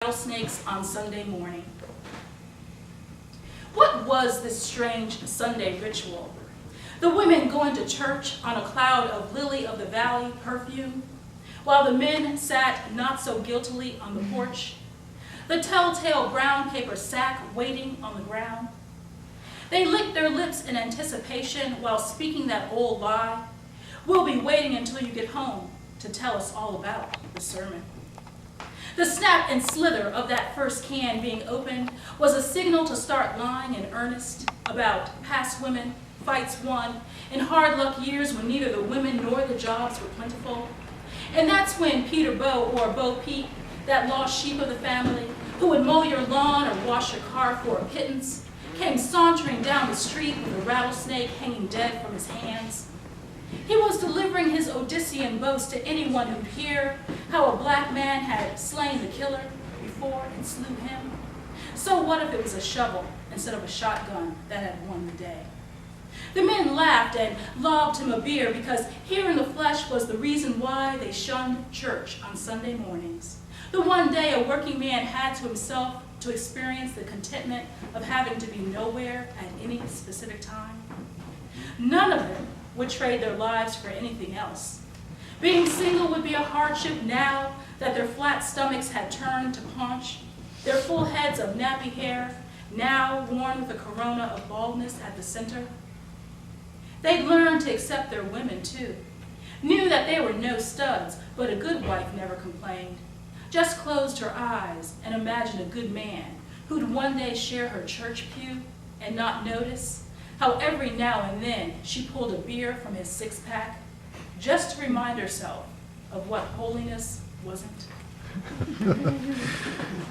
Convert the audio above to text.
Rattlesnakes on Sunday morning. What was this strange Sunday ritual? The women going to church on a cloud of lily-of-the-valley perfume, while the men sat not so guiltily on the porch, the telltale brown paper sack waiting on the ground. They licked their lips in anticipation while speaking that old lie, "We'll be waiting until you get home to tell us all about the sermon." The snap and slither of that first can being opened was a signal to start lying in earnest about past women, fights won, in hard luck years when neither the women nor the jobs were plentiful. And that's when Peter Bo, or Bo Pete, that lost sheep of the family, who would mow your lawn or wash your car for a pittance, came sauntering down the street with a rattlesnake hanging dead from his hands. He was delivering his Odyssean boast to anyone who'd hear how a black man had slain the killer before and slew him. So what if it was a shovel instead of a shotgun that had won the day? The men laughed and lobbed him a beer because here in the flesh was the reason why they shunned church on Sunday mornings. The one day a working man had to himself to experience the contentment of having to be nowhere at any specific time. None of them would trade their lives for anything else. Being single would be a hardship now that their flat stomachs had turned to paunch, their full heads of nappy hair now worn with a corona of baldness at the center. They'd learned to accept their women too, knew that they were no studs, but a good wife never complained, just closed her eyes and imagined a good man who'd one day share her church pew and not notice how every now and then she pulled a beer from his six-pack just to remind herself of what holiness wasn't.